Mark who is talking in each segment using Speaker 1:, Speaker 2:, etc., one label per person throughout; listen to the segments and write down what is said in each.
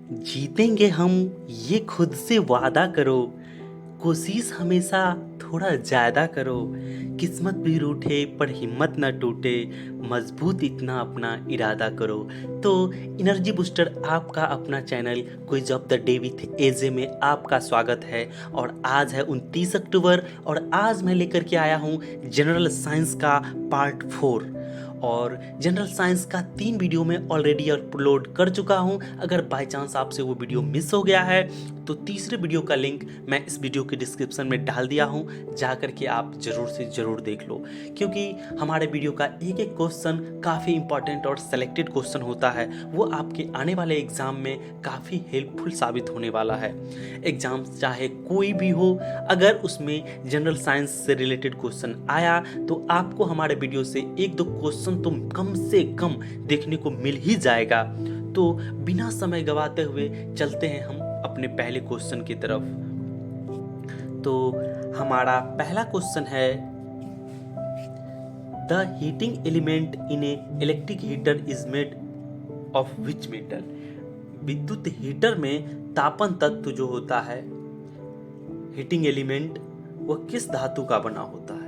Speaker 1: जीतेंगे हम, ये खुद से वादा करो। कोशिश हमेशा थोड़ा ज़्यादा करो। किस्मत भी रूठे पर हिम्मत न टूटे, मजबूत इतना अपना इरादा करो। तो एनर्जी बूस्टर आपका अपना channel quiz of the day with AJ में आपका स्वागत है। और आज है 29 अक्टूबर और आज मैं लेकर के आया हूँ जनरल साइंस का पार्ट 4। और जनरल साइंस का 3 वीडियो में ऑलरेडी अपलोड कर चुका हूं। अगर बाय चांस आपसे वो वीडियो मिस हो गया है तो तीसरे वीडियो का लिंक मैं इस वीडियो के डिस्क्रिप्शन में डाल दिया हूं, जा कर के आप ज़रूर से ज़रूर देख लो। क्योंकि हमारे वीडियो का एक एक क्वेश्चन काफ़ी इंपॉर्टेंट और सेलेक्टेड क्वेश्चन होता है, वो आपके आने वाले एग्ज़ाम में काफ़ी हेल्पफुल साबित होने वाला है। एग्ज़ाम चाहे कोई भी हो, अगर उसमें जनरल साइंस से रिलेटेड क्वेश्चन आया तो आपको हमारे वीडियो से एक दो क्वेश्चन तो कम से कम देखने को मिल ही जाएगा। तो बिना समय गवाते हुए चलते हैं हम अपने पहले क्वेश्चन की तरफ। तो हमारा पहला क्वेश्चन है, the heating element in A electric heater is made of which metal. विद्युत हीटर में तापन तत्व जो होता है, हीटिंग एलिमेंट, वो किस धातु का बना होता है?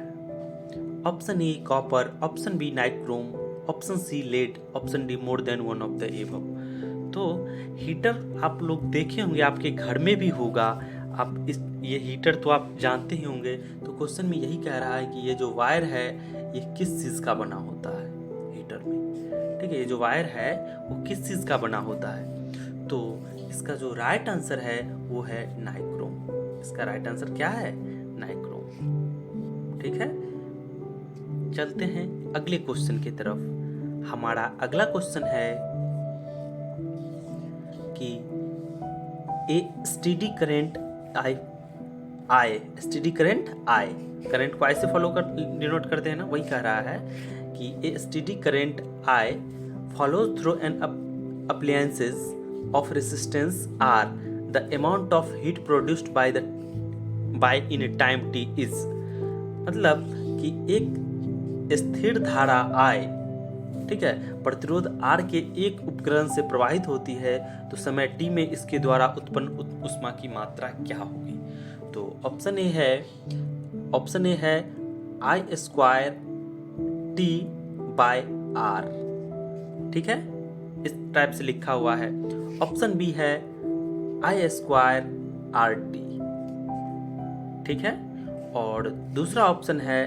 Speaker 1: Option A copper, option B nichrome, option C lead, option D more than one of the above. तो हीटर आप लोग देखे होंगे, आपके घर में भी होगा। आप ये हीटर तो आप जानते ही होंगे। तो क्वेश्चन में यही कह रहा है कि ये जो वायर है ये किस चीज़ का बना होता है हीटर में। ठीक है, ये जो वायर है वो किस चीज़ का बना होता है? तो इसका जो राइट आंसर है वो है नाइक्रोम। इसका राइट आंसर क्या है? नाइक्रोम। ठीक है, चलते हैं अगले क्वेश्चन की तरफ। हमारा अगला क्वेश्चन है कि a steady current I steady current I, current को आई से फॉलो कर डिनोट करते हैं ना, वही कह रहा है कि a steady current I flows through an appliances of resistance R, the amount of heat produced by in time T is. मतलब कि एक स्थिर धारा I, ठीक है, प्रतिरोध R के एक उपकरण से प्रवाहित होती है तो समय t में इसके द्वारा उत्पन्न ऊष्मा की मात्रा क्या होगी? तो ऑप्शन ए है I square T by R। ठीक है, इस टाइप से लिखा हुआ है। ऑप्शन बी है I स्क्वायर RT। ठीक है, और दूसरा ऑप्शन है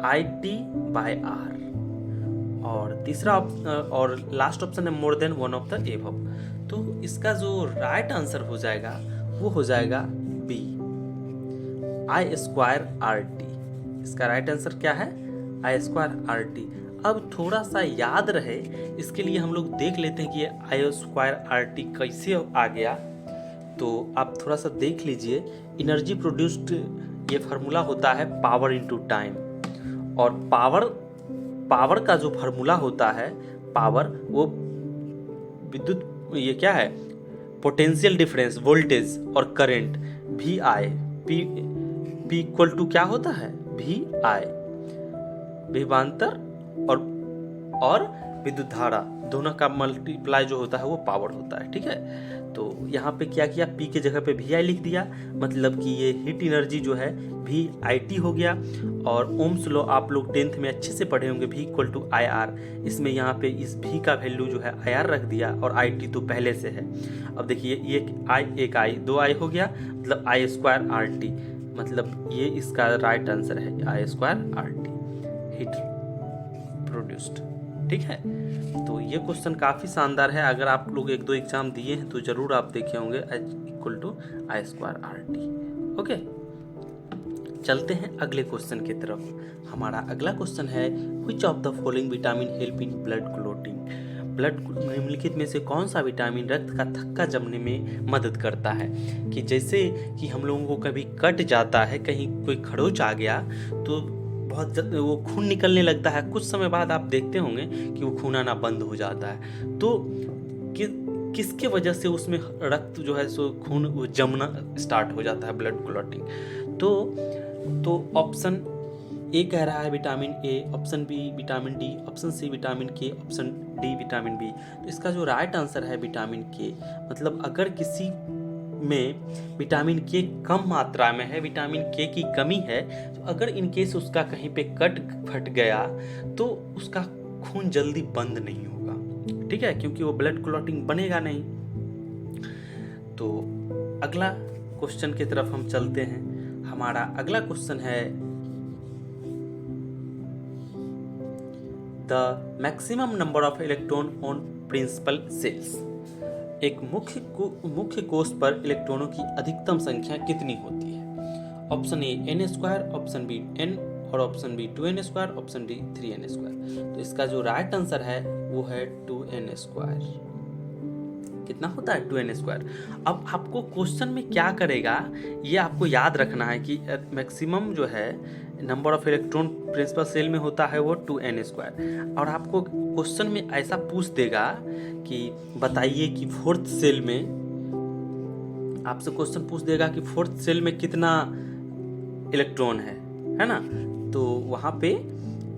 Speaker 1: IT बाय R, और तीसरा और लास्ट ऑप्शन है मोर than one of the above. तो इसका जो राइट आंसर हो जाएगा वो हो जाएगा बी, I स्क्वायर RT। इसका राइट आंसर क्या है? I square RT। अब थोड़ा सा याद रहे इसके लिए हम लोग देख लेते हैं कि ये I स्क्वायर RT कैसे आ गया। तो आप थोड़ा सा देख लीजिए, एनर्जी प्रोड्यूस्ड ये फार्मूला होता है पावर इनटू टाइम। और पावर का जो फार्मूला होता है, पावर वो विद्युत, ये क्या है, पोटेंशियल डिफरेंस वोल्टेज और current V I, P equal to क्या होता है? वी आई, विभवांतर और विद्युत धारा दोनों का मल्टीप्लाई जो होता है वो पावर होता है। ठीक है, तो यहाँ पे क्या किया, P के जगह पे VI लिख दिया, मतलब कि ये हीट एनर्जी जो है VIT हो गया। और ओम्स लॉ आप लोग 10th में अच्छे से पढ़े होंगे, V इक्वल टू IR। इसमें यहाँ पे इस V का वैल्यू जो है IR रख दिया और IT तो पहले से है। अब देखिए ये एक I दो I हो गया, मतलब I स्क्वायर RT, मतलब ये इसका राइट आंसर है I square RT, heat produced. ठीक है, तो ये क्वेश्चन काफ़ी शानदार है। अगर आप लोग एक दो एग्जाम दिए हैं तो ज़रूर आप देखे होंगे H equal to I square RT। Okay, चलते हैं अगले क्वेश्चन की तरफ। हमारा अगला क्वेश्चन है, which of the following vitamin help in blood clotting. Blood निम्नलिखित में से कौन सा विटामिन रक्त का थक्का जमने में मदद करता है? कि जैसे कि हम लोगों को कभी कट जाता है, कहीं कोई खरोच आ गया तो बहुत वो खून निकलने लगता है, कुछ समय बाद आप देखते होंगे कि वो खून आना बंद हो जाता है। तो किसके वजह से उसमें रक्त जो है सो खून वो जमना स्टार्ट हो जाता है, ब्लड क्लॉटिंग? तो ऑप्शन ए कह रहा है vitamin A, option B vitamin D, option C vitamin K, option D vitamin B. तो इसका जो राइट आंसर है विटामिन के। मतलब अगर किसी में विटामिन के कम मात्रा में है, विटामिन के की कमी है, तो अगर इन केस उसका कहीं पे कट फट गया तो उसका खून जल्दी बंद नहीं होगा, ठीक है, क्योंकि वो ब्लड क्लॉटिंग बनेगा नहीं। तो अगला क्वेश्चन की तरफ हम चलते हैं। हमारा अगला क्वेश्चन है the maximum number of electron on principal shells. एक मुख्य कोष पर इलेक्ट्रॉनों की अधिकतम संख्या कितनी होती है? Option A n square, option B n और option B 2n square, option D 3n square. तो इसका जो राइट आंसर है वो है 2n स्क्वायर। कितना होता है? 2n square. अब आपको क्वेश्चन में क्या करेगा ये आपको याद रखना है कि मैक्सिमम जो है number of electron principal shell में होता है वो 2n स्क्वायर। और आपको क्वेश्चन में ऐसा पूछ देगा कि बताइए कि फोर्थ सेल में, आपसे क्वेश्चन पूछ देगा कि फोर्थ सेल में कितना इलेक्ट्रॉन है ना? तो वहाँ पे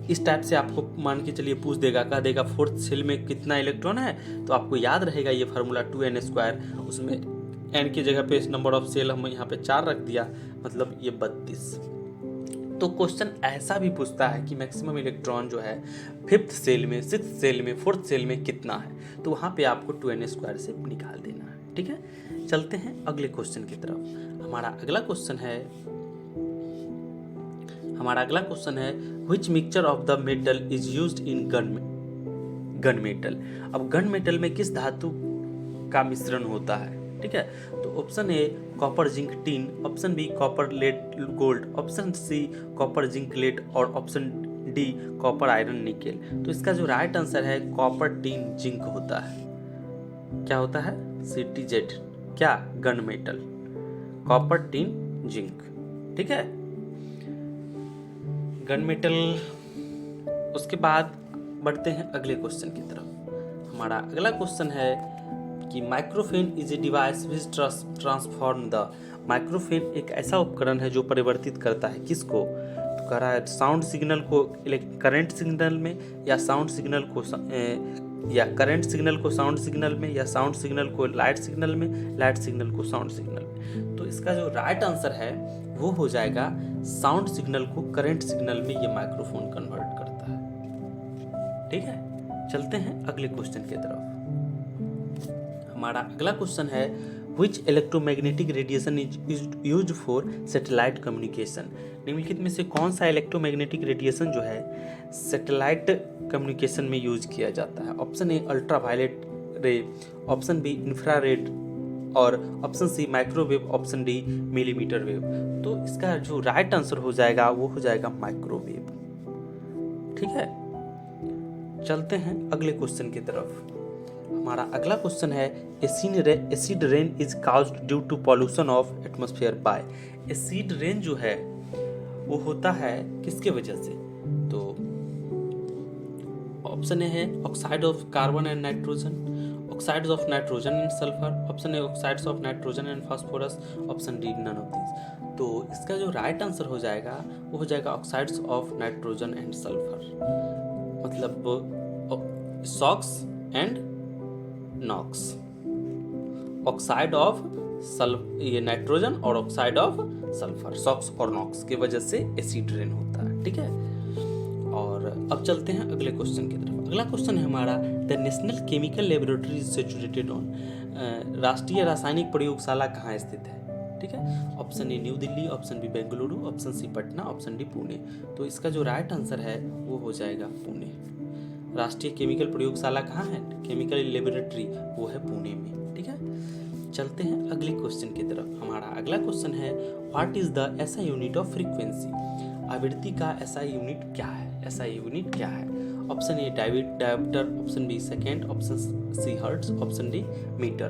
Speaker 1: इस टाइप से आपको मान के चलिए पूछ देगा, कह देगा फोर्थ सेल में कितना इलेक्ट्रॉन है, तो आपको याद रहेगा ये फार्मूला 2n स्क्वायर। उसमें n की जगह पे नंबर ऑफ सेल हम यहाँ पे 4 रख दिया, मतलब ये 32। तो क्वेश्चन ऐसा भी पूछता है कि मैक्सिमम इलेक्ट्रॉन जो है फिफ्थ सेल में, सिक्स्थ सेल में, फोर्थ सेल में कितना है, तो वहाँ पे आपको 2n स्क्वायर से निकाल देना है, ठीक है। चलते हैं अगले क्वेश्चन की तरफ। हमारा अगला क्वेश्चन है which mixture of the metal is used in gun metal. अब गन मेटल में किस धातु का मिश्रण होता है, ठीक है। तो option A copper zinc tin, option B copper lead gold, option C copper zinc lead और option D copper iron nickel. तो इसका जो राइट आंसर है कॉपर टिन जिंक होता है। क्या होता है? CTZ, क्या? Gun metal, copper tin zinc, ठीक है, गन मेटल। उसके बाद बढ़ते हैं अगले क्वेश्चन की तरफ। हमारा अगला क्वेश्चन है कि microphone is a device which transform the. Microphone एक ऐसा उपकरण है जो परिवर्तित करता है किसको? तो कह रहा है साउंड सिग्नल को करंट सिग्नल में, या साउंड सिग्नल को या करंट सिग्नल को साउंड सिग्नल में, या साउंड सिग्नल को लाइट सिग्नल में, लाइट सिग्नल को साउंड सिग्नल में। तो इसका जो राइट आंसर है वो हो जाएगा साउंड सिग्नल को करंट सिग्नल में ये माइक्रोफोन कन्वर्ट करता है, ठीक है। चलते हैं अगले क्वेश्चन की तरफ। हमारा अगला क्वेश्चन है which electromagnetic radiation is used for satellite communication. निम्नलिखित में से कौन सा इलेक्ट्रोमैग्नेटिक रेडिएशन जो है सैटेलाइट कम्युनिकेशन में यूज किया जाता है? Option A ultraviolet ray, option B infrared और option C microwave, option D millimetre wave. तो इसका जो राइट आंसर हो जाएगा वो हो जाएगा माइक्रोवेव, ठीक है। चलते हैं अगले क्वेश्चन की तरफ। हमारा अगला क्वेश्चन है acid rain is caused due to pollution of atmosphere by. Acid rain जो है वो होता है किसके वजह से? तो ऑप्शन ए है oxide of carbon and nitrogen, oxides of nitrogen and sulphur, option A oxides of nitrogen and phosphorus, option D none of this. तो इसका जो राइट आंसर हो जाएगा वो हो जाएगा oxides of nitrogen and sulphur, मतलब SOx and NOx, oxide of ये नाइट्रोजन और ऑक्साइड ऑफ सल्फर, सॉक्स और नॉक्स की वजह से एसिड रेन होता है, ठीक है। और अब चलते हैं अगले क्वेश्चन की तरफ। अगला क्वेश्चन है हमारा the national chemical laboratory is situated on. राष्ट्रीय रासायनिक प्रयोगशाला कहाँ स्थित है, ठीक है। Option A new Delhi, option B Bengaluru, option C Patna, option D Pune. तो इसका जो राइट आंसर है वो हो जाएगा पुणे। राष्ट्रीय केमिकल प्रयोगशाला कहाँ है? केमिकल लेबोरेटरी वो है पुणे में, ठीक है। चलते हैं अगले क्वेश्चन की तरफ। हमारा अगला क्वेश्चन है what is the SI unit of frequency. आवृत्ति का एसआई यूनिट क्या है? एसआई यूनिट क्या है? Option A dioptre, option B second, option C hertz, option D metre.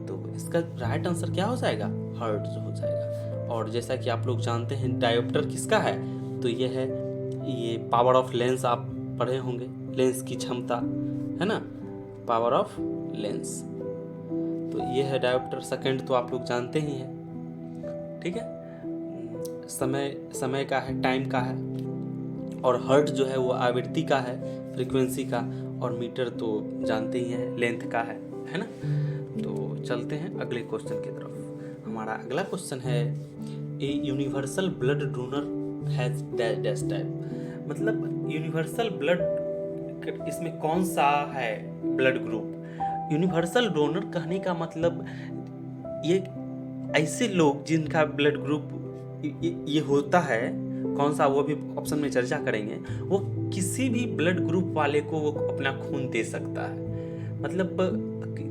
Speaker 1: तो इसका राइट आंसर क्या हो जाएगा? हर्ट्ज हो जाएगा। और जैसा कि आप लोग जानते हैं डायोप्टर किसका है, तो ये है ये पावर ऑफ लेंस, आप पढ़े होंगे, लेंस की क्षमता है ना, पावर ऑफ लेंस। तो ये है डायोप्टर। सेकेंड तो आप लोग जानते ही हैं, ठीक है, समय का है, टाइम का है, और हर्ट जो है वो आवृत्ति का है, फ्रीक्वेंसी का, और मीटर तो जानते ही हैं लेंथ का है ना। तो चलते हैं अगले क्वेश्चन की तरफ। हमारा अगला क्वेश्चन है a universal blood donor has dash dash type, मतलब यूनिवर्सल ब्लड इसमें कौन सा है ब्लड ग्रुप। यूनिवर्सल डोनर कहने का मतलब ये ऐसे लोग जिनका ब्लड ग्रुप ये होता है, कौन सा वो भी ऑप्शन में चर्चा करेंगे, वो किसी भी ब्लड ग्रुप वाले को वो अपना खून दे सकता है। मतलब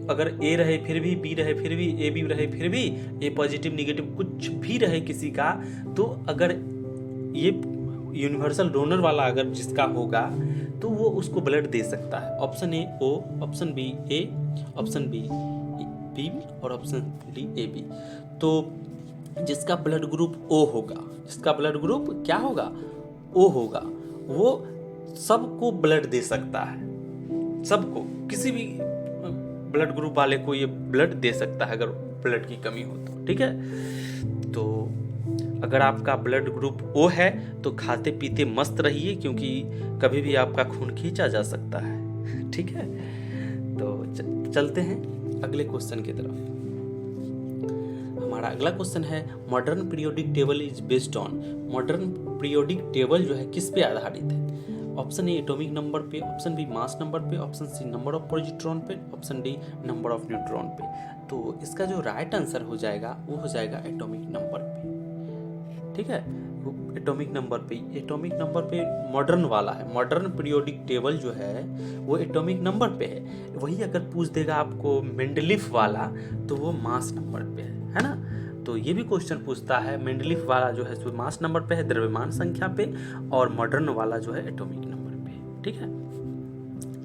Speaker 1: अगर ए रहे फिर भी, बी रहे फिर भी, ए बी रहे फिर भी, ए पॉजिटिव निगेटिव कुछ भी रहे किसी का, तो अगर ये यूनिवर्सल डोनर वाला अगर जिसका होगा तो वो उसको ब्लड दे सकता है। Option A O, option B A, option B B और ऑप्शन डी ए बी। तो जिसका ब्लड ग्रुप ओ होगा, जिसका ब्लड ग्रुप क्या होगा, ओ होगा, वो सबको ब्लड दे सकता है, सबको, किसी भी ब्लड ग्रुप वाले को ये ब्लड दे सकता है अगर ब्लड की कमी हो तो। ठीक है, तो अगर आपका ब्लड ग्रुप ओ है तो खाते पीते मस्त रहिए, क्योंकि कभी भी आपका खून खींचा जा सकता है। ठीक है, तो चलते हैं अगले क्वेश्चन की तरफ। हमारा अगला क्वेश्चन है modern periodic table is based on. Modern periodic table जो है किस पे आधारित है। ऑप्शन ए एटॉमिक नंबर पे, ऑप्शन बी मास नंबर पे, option C number of positron पे, option D number of neutron पे। तो इसका जो राइट आंसर हो जाएगा वो हो जाएगा एटॉमिक नंबर पे। ठीक है, एटॉमिक नंबर पे, एटॉमिक नंबर पे मॉडर्न वाला है। मॉडर्न पीरियोडिक टेबल जो है वो एटॉमिक नंबर पे है। वही अगर पूछ देगा आपको मेंडलीफ वाला तो वो मास नंबर पे है ना। तो ये भी क्वेश्चन पूछता है, मेंडलीफ वाला जो है मास नंबर पे है, द्रव्यमान संख्या पे, और मॉडर्न वाला जो है एटॉमिक नंबर पे। ठीक है,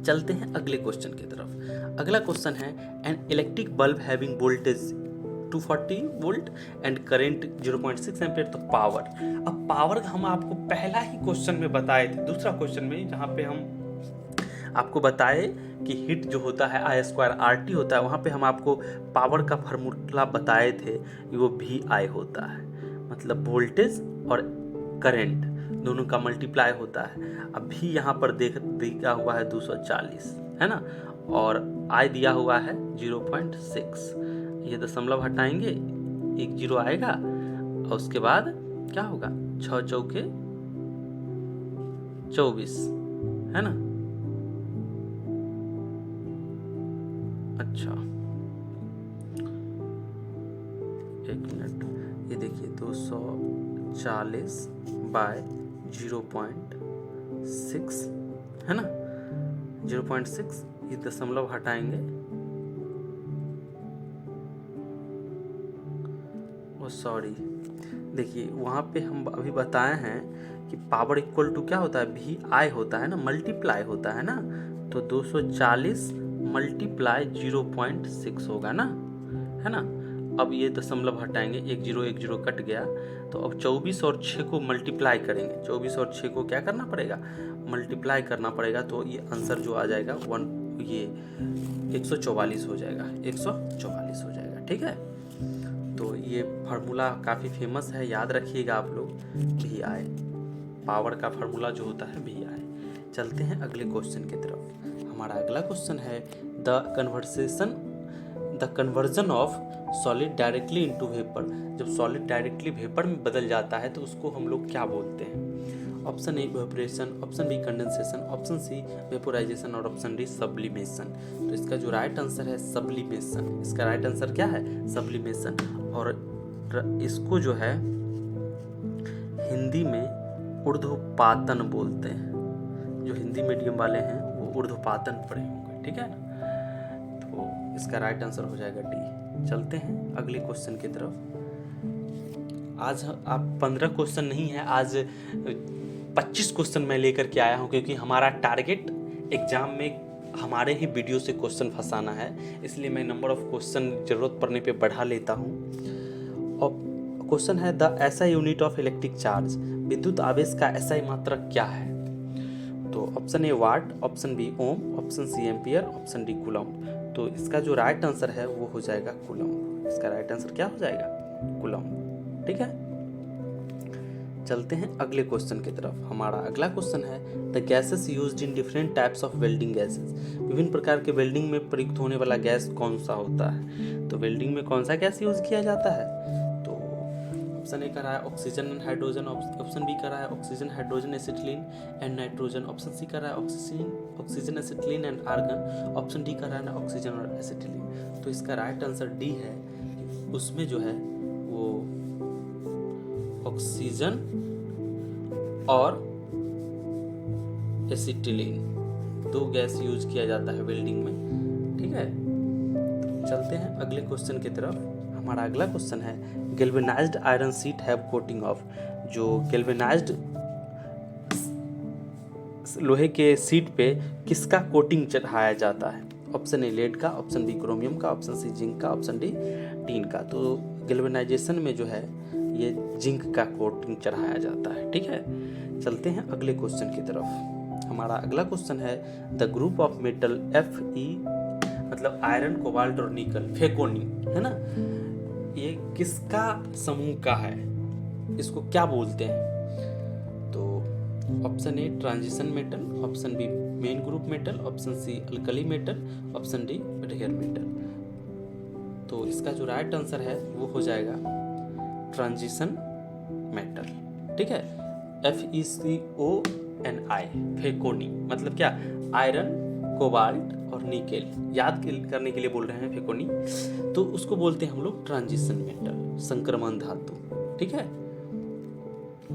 Speaker 1: चलते हैं अगले क्वेश्चन की तरफ। अगला क्वेश्चन है an electric bulb having voltage 240 volt and current 0.6 ampere, तो पावर। अब पावर हम आपको पहला ही क्वेश्चन में बताए थे, दूसरा क्वेश्चन में, जहाँ पे हम आपको बताए कि हीट जो होता है I² RT होता है, वहाँ पे हम आपको पावर का फार्मूला बताए थे कि वो VI होता है, मतलब वोल्टेज और करंट दोनों का मल्टीप्लाई होता है। अब भी यहाँ पर दिया हुआ है 240 है ना, और I दिया हुआ है 0.6। ये दशमलव हटाएंगे, 1 0 आएगा, और उसके बाद क्या होगा, 6 चौके 24 है ना। अच्छा, एक मिनट, ये देखिए 240 बाय 0.6 है ना, 0.6, ये दशमलव हटाएंगे, ओ सॉरी, देखिए वहाँ पे हम अभी बताए हैं कि पावर इक्वल टू क्या होता है, VI होता है ना, मल्टीप्लाई होता है ना। तो 240 मल्टीप्लाई 0.6 होगा ना, है ना। अब ये दशमलव हटाएंगे, 1 0 कट गया, तो अब 24 और 6 को मल्टीप्लाई करेंगे, 24 और 6 को क्या करना पड़ेगा, मल्टीप्लाई करना पड़ेगा। तो ये आंसर जो आ जाएगा 144 हो जाएगा, 144 हो जाएगा। ठीक है, तो ये फार्मूला काफ़ी फेमस है, याद रखिएगा आप लोग, VI, पावर का फार्मूला जो होता है VI। चलते हैं अगले क्वेश्चन की तरफ। हमारा अगला क्वेश्चन है the conversion of solid directly into vapour. जब सॉलिड डायरेक्टली वेपर में बदल जाता है तो उसको हम लोग क्या बोलते हैं। Option A evaporation, option B condensation, option C vaporisation और ऑप्शन डी सब्लिमेशन। तो इसका जो राइट आंसर है सब्लिमेशन, इसका राइट आंसर क्या है, सब्लिमेशन। और इसको जो है हिंदी में ऊर्ध्वपातन बोलते हैं। जो हिंदी मीडियम वाले हैं वो ऊर्ध्वपातन पढ़े होंगे, ठीक है ना। तो इसका राइट आंसर हो जाएगा डी। चलते हैं अगले क्वेश्चन की तरफ। आज आप 15 क्वेश्चन नहीं है, आज 25 क्वेश्चन मैं लेकर के आया हूँ, क्योंकि हमारा टारगेट एग्जाम में हमारे ही वीडियो से क्वेश्चन फंसाना है, इसलिए मैं नंबर ऑफ क्वेश्चन ज़रूरत पड़ने पे बढ़ा लेता हूँ। और क्वेश्चन है the SI unit of electric charge, विद्युत आवेश का SI मात्रक क्या है। तो option A watt, option B ohm, option C ampere, option D coulomb. तो इसका जो राइट आंसर है वो हो जाएगा कूलम्ब। इसका राइट आंसर क्या हो जाएगा, कूलम्ब। ठीक है, चलते हैं अगले क्वेश्चन की तरफ। हमारा अगला क्वेश्चन है the gases used in different types of welding gases. विभिन्न प्रकार के वेल्डिंग में प्रयुक्त होने वाला गैस कौन सा होता है? तो वेल्डिंग में कौन सा गैस यूज किया जाता है? तो ऑप्शन ए कर रहा है oxygen and hydrogen, option B कर रहा है oxygen hydrogen acetylene and nitrogen, option C कर रहा है oxygen acetylene and argon, option D कर रहा है ऑक्सीजन और एसिटिलीन। तो इसका राइट आंसर डी है, उसमें जो है वो ऑक्सीजन और एसिटिलीन दो गैस यूज किया जाता है वेल्डिंग में। ठीक है, तो चलते हैं अगले क्वेश्चन की तरफ। हमारा अगला क्वेश्चन है galvanised iron sheet have coating of. जो गैल्वेनाइज्ड लोहे के शीट पे किसका कोटिंग चढ़ाया जाता है? ऑप्शन ए लेड का, ऑप्शन बी क्रोमियम का, ऑप्शन सी जिंक का, ऑप्शन डी टीन का। तो गैल्वेनाइजेशन में जो है ये जिंक का कोटिंग चढ़ाया जाता है। ठीक है, चलते हैं अगले क्वेश्चन की तरफ। हमारा अगला क्वेश्चन है the group of metal Fe मतलब आयरन, कोबाल्ट और निकल, फेकोनी है ना, ये किसका समूह का है? इसको क्या बोलते हैं? तो option A transition metal, option B main group metal, option C alkali metal, option D rare metal. तो इसका जो राइट आंसर है वो हो जाएगा ट्रांजिशन मेटल। ठीक है, FeCONI, फेकोनी मतलब क्या? आयरन, कोबाल्ट और निकेल याद करने के लिए बोल रहे हैं फेकोनी, तो उसको बोलते हैं हम लोग ट्रांजिशन मेटल, संक्रमण धातु। ठीक है,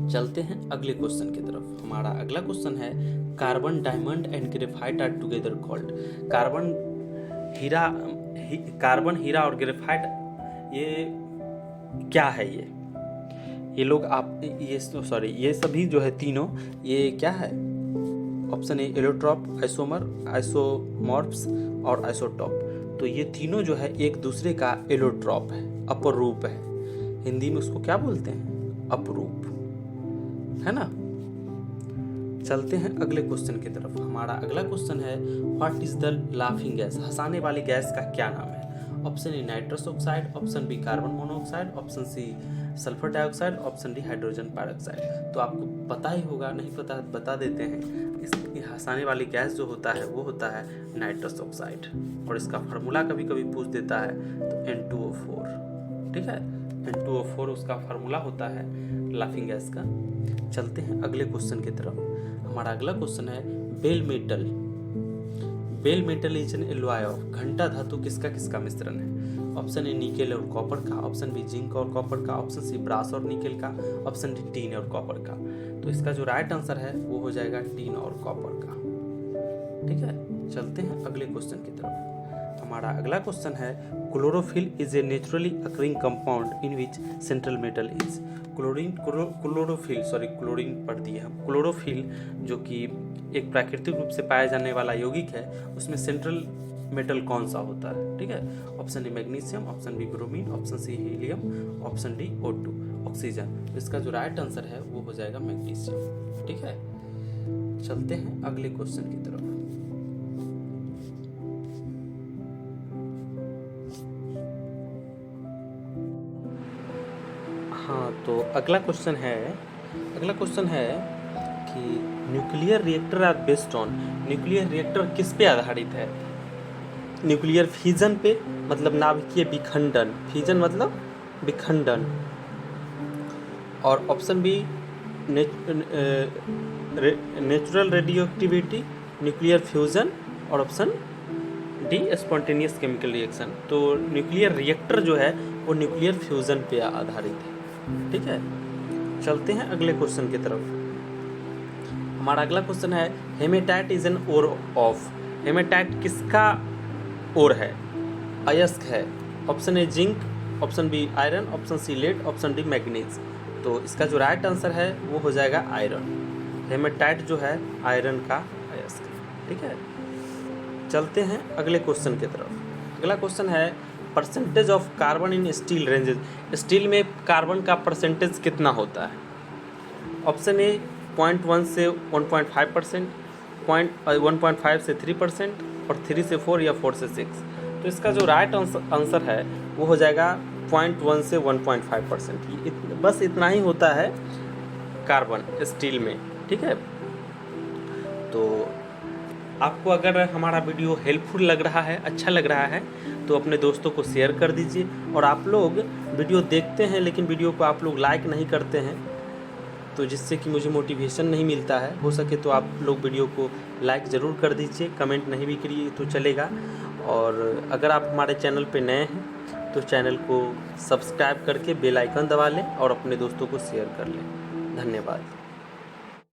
Speaker 1: चलते हैं अगले क्वेश्चन की तरफ। हमारा अगला क्वेश्चन है carbon, diamond and graphite are together called. Carbon, हीरा और ग्रेफाइट ये क्या है? ये लोग ये सभी जो है तीनों ये क्या है? ऑप्शन ए एलोट्रॉप, आइसोमर, आइसोमॉर्फ्स और आइसोटॉप। तो ये तीनों जो है एक दूसरे का एलोट्रॉप है, अपरूप है। हिंदी में उसको क्या बोलते हैं? अपरूप, है ना। चलते हैं अगले क्वेश्चन की तरफ। हमारा अगला क्वेश्चन है what is the laughing gas, हंसाने वाली गैस का क्या नाम है? Option A nitrous oxide, option B carbon monoxide, option C sulphur dioxide, option D hydrogen peroxide. तो आपको पता ही होगा, नहीं पता बता देते हैं। इस हंसाने वाली गैस जो होता है वो होता है नाइट्रस ऑक्साइड, और इसका फार्मूला कभी कभी पूछ देता है तो N2O4। ठीक है, N2O4 उसका फार्मूला होता है लाफिंग गैस का। चलते हैं अगले क्वेश्चन की तरफ। हमारा अगला क्वेश्चन है bell metal. Bell metal is an alloy of, घंटा धातु किसका किसका मिश्रण है? ऑप्शन ए निकेल और कॉपर का, ऑप्शन बी जिंक और कॉपर का, ऑप्शन सी ब्रास और निकेल का, ऑप्शन डी टीन और कॉपर का। तो इसका जो राइट आंसर है वो हो जाएगा टीन और कॉपर का। ठीक है, चलते हैं अगले क्वेश्चन की तरफ। हमारा अगला क्वेश्चन है chlorophyll is a naturally occurring compound in which central metal is. Chlorine पढ़ दिए हम। क्लोरोफिल जो कि एक प्राकृतिक रूप से पाया जाने वाला यौगिक है, उसमें सेंट्रल मेटल कौन सा होता है? ठीक है, option A magnesium, option B bromine, option C helium, option D O2 oxygen. तो इसका जो राइट आंसर है वो हो जाएगा मैग्नीशियम। ठीक है, चलते हैं अगले क्वेश्चन की तरफ। हाँ, तो अगला क्वेश्चन है कि nuclear reactor are based on. Nuclear reactor किस पे आधारित है? न्यूक्लियर फिजन पे, मतलब नाभिकीय विखंडन। फिजन मतलब विखंडन। और option B natural radioactivity, nuclear fusion, और option D spontaneous chemical reaction. तो न्यूक्लियर रिएक्टर जो है वो न्यूक्लियर फ्यूजन पे आधारित है। ठीक है, चलते हैं अगले क्वेश्चन की तरफ। हमारा अगला क्वेश्चन है hematite is an ore of. Hematite किसका ओर है? अयस्क है। Option A zinc, option B iron, option C lead, option D manganese. तो इसका जो राइट आंसर है वो हो जाएगा आयरन। हेमेटाइट जो है आयरन का अयस्क है। ठीक है, चलते हैं अगले क्वेश्चन की तरफ। अगला क्वेश्चन है percentage of carbon in steel ranges. Steel में कार्बन का परसेंटेज कितना होता है? ऑप्शन ए 0.1 से 1.5%, 1.5 से 3%, और 3 से 4 या 4 से 6। तो इसका जो राइट आंसर है वो हो जाएगा 0.1 से 1.5%। बस इतना ही होता है कार्बन स्टील में, ठीक है। तो आपको अगर हमारा वीडियो हेल्पफुल लग रहा है, अच्छा लग रहा है, तो अपने दोस्तों को शेयर कर दीजिए। और आप लोग वीडियो देखते हैं लेकिन वीडियो को आप लोग लाइक नहीं करते हैं, तो जिससे कि मुझे मोटिवेशन नहीं मिलता है। हो सके तो आप लोग वीडियो को लाइक ज़रूर कर दीजिए, कमेंट नहीं भी करिए तो चलेगा। और अगर आप हमारे चैनल पे नए हैं तो चैनल को सब्सक्राइब करके बेल आइकन दबा लें और अपने दोस्तों को शेयर कर लें। धन्यवाद।